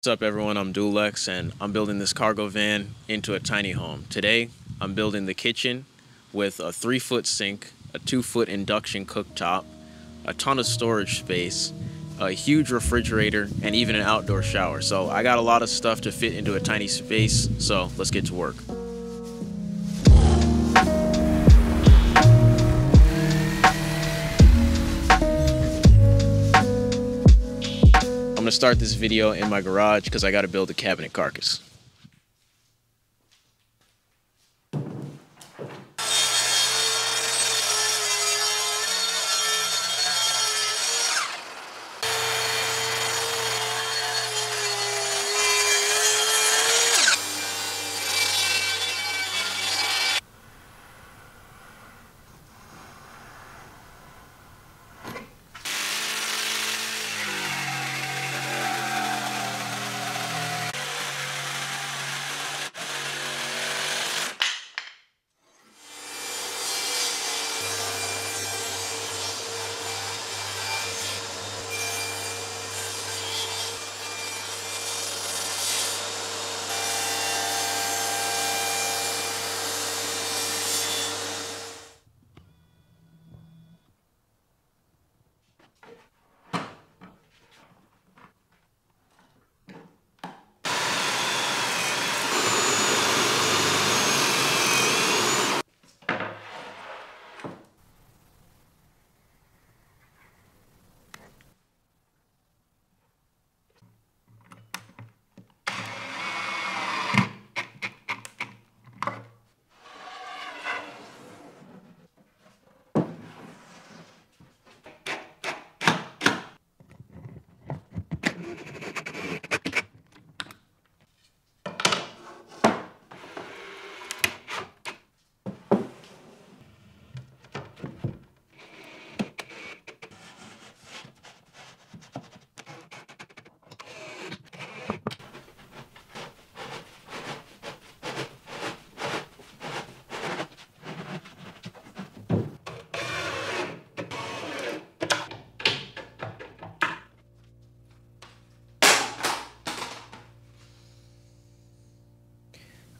What's up everyone, I'm DualEx and I'm building this cargo van into a tiny home. Today I'm building the kitchen with a 3-foot sink, a 2-foot induction cooktop, a ton of storage space, a huge refrigerator, and even an outdoor shower. So I got a lot of stuff to fit into a tiny space, so let's get to work. I'm gonna start this video in my garage because I gotta build a cabinet carcass.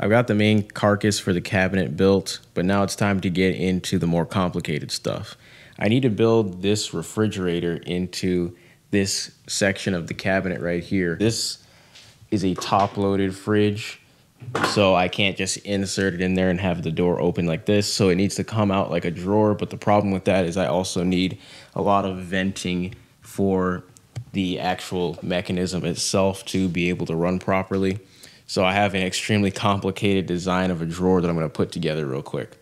I've got the main carcass for the cabinet built, but now it's time to get into the more complicated stuff. I need to build this refrigerator into this section of the cabinet right here. This is a top-loaded fridge, so I can't just insert it in there and have the door open like this. So it needs to come out like a drawer, but the problem with that is I also need a lot of venting for the actual mechanism itself to be able to run properly. So I have an extremely complicated design of a drawer that I'm going to put together real quick.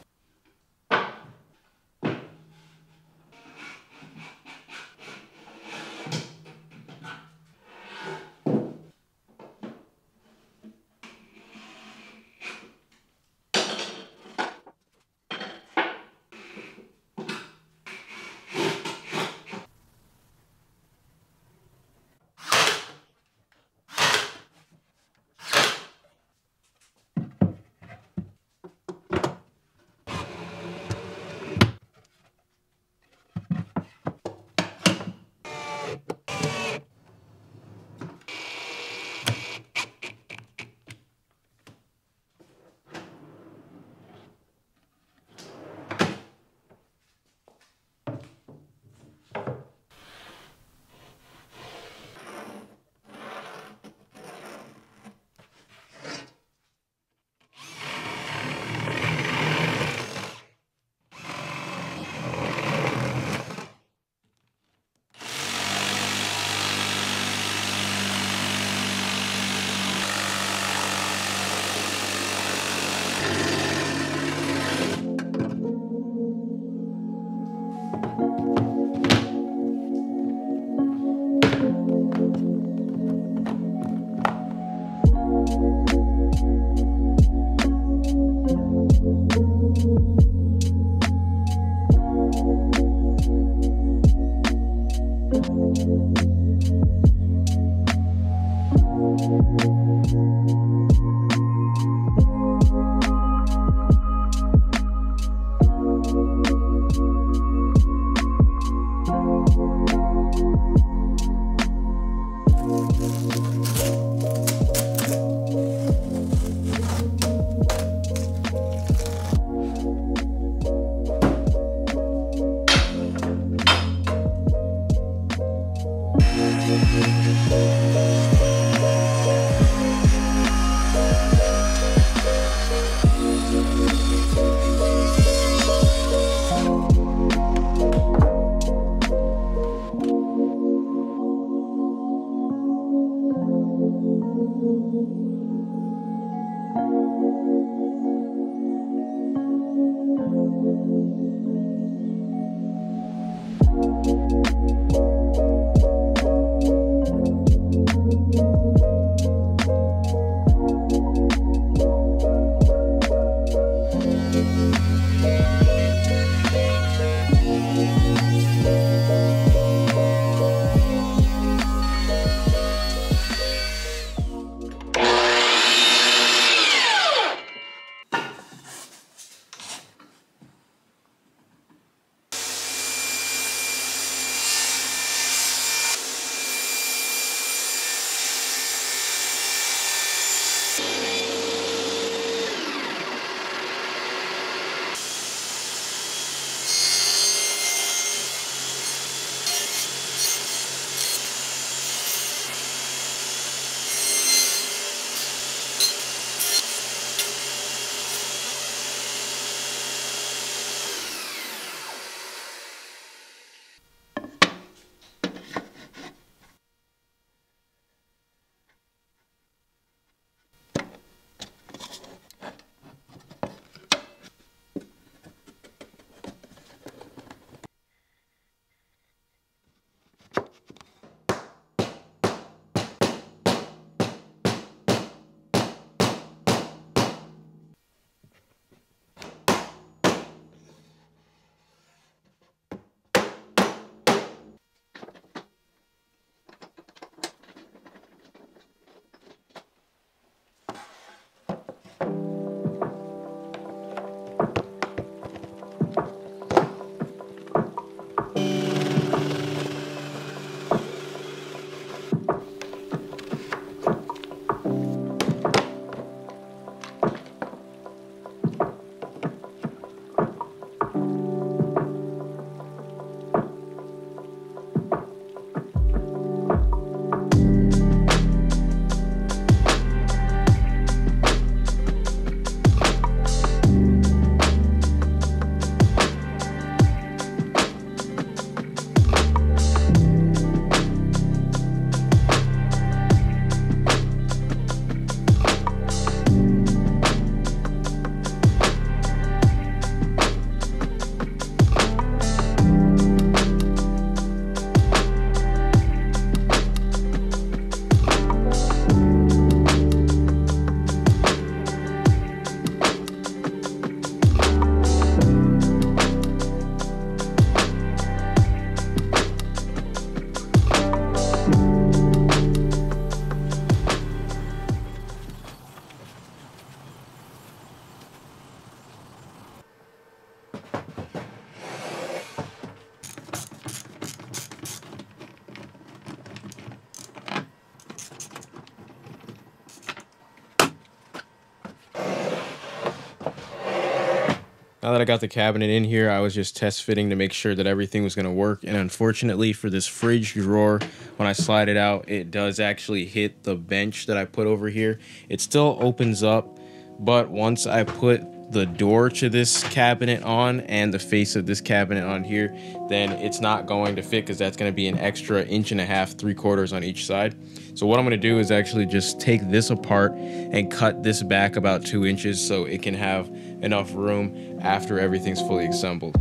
Now that I got the cabinet in here, I was just test fitting to make sure that everything was going to work. And unfortunately for this fridge drawer, when I slide it out, it does actually hit the bench that I put over here. It still opens up, but once I put the door to this cabinet on and the face of this cabinet on here, then it's not going to fit because that's going to be an extra 1.5 inches, 3/4 on each side. So what I'm going to do is actually just take this apart and cut this back about 2 inches so it can have enough room after everything's fully assembled.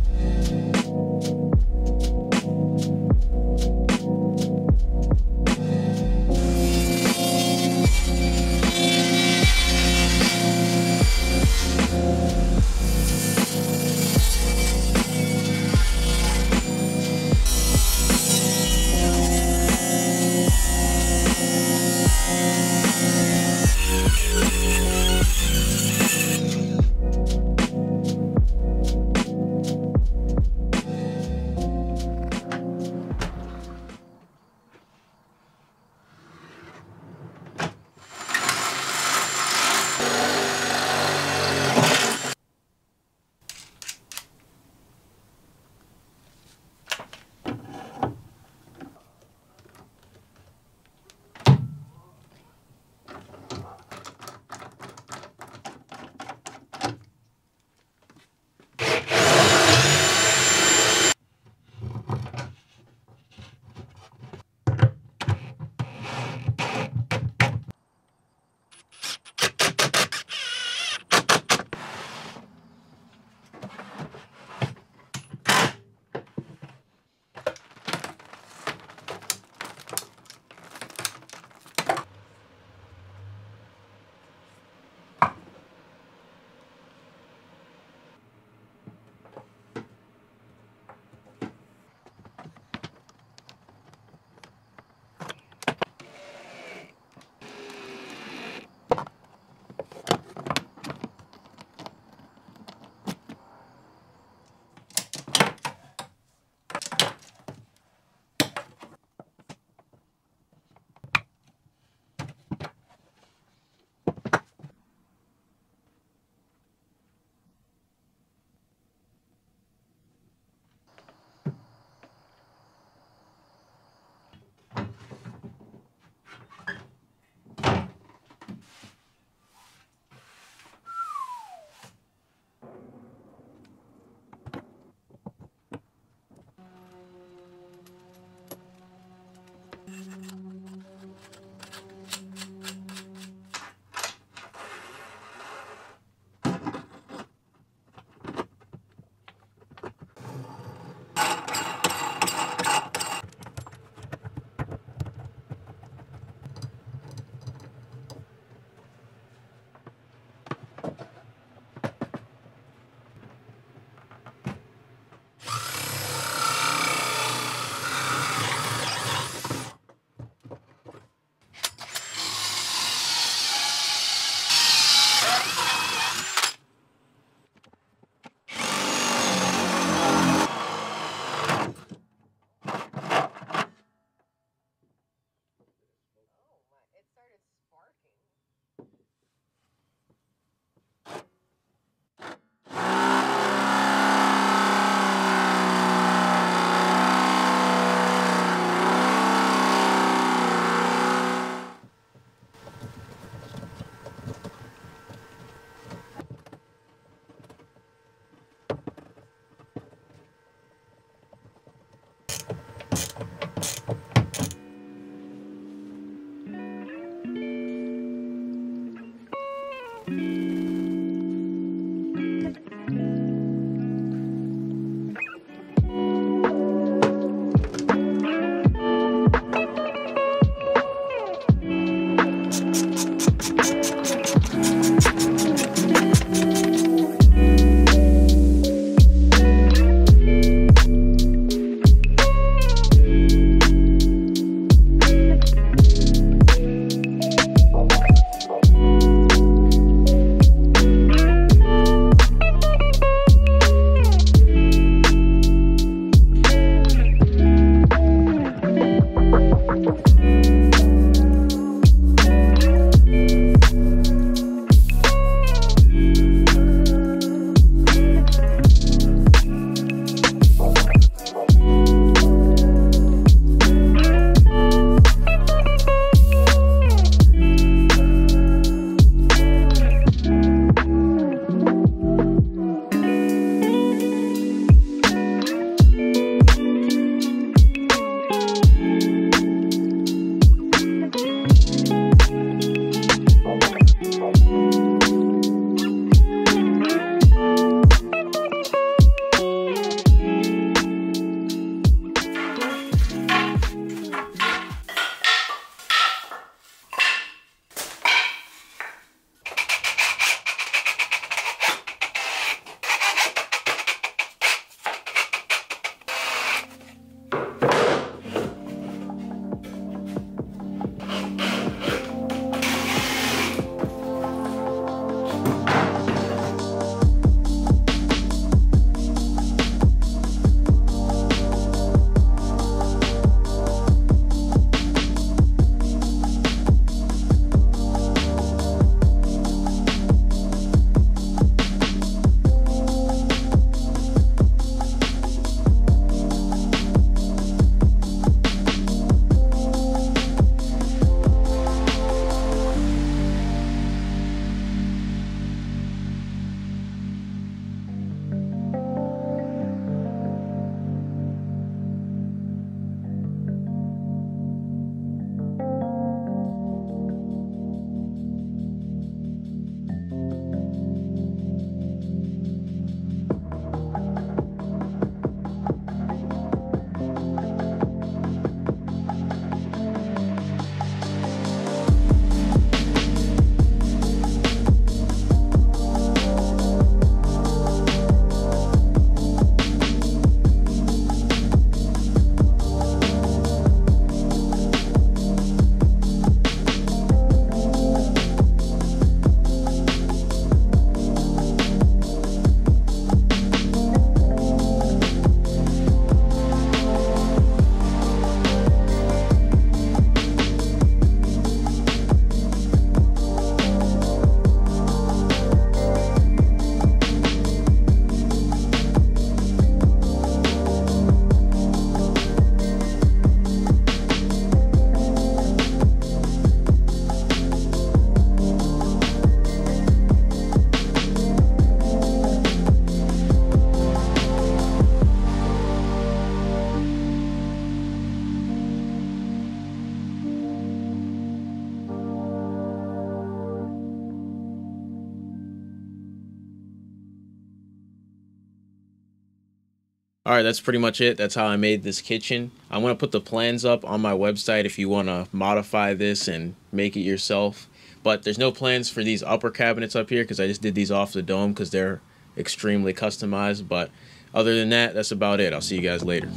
All right, that's pretty much it. That's how I made this kitchen. I'm going to put the plans up on my website if you want to modify this and make it yourself. But there's no plans for these upper cabinets up here because I just did these off the dome because they're extremely customized. But other than that, that's about it. I'll see you guys later.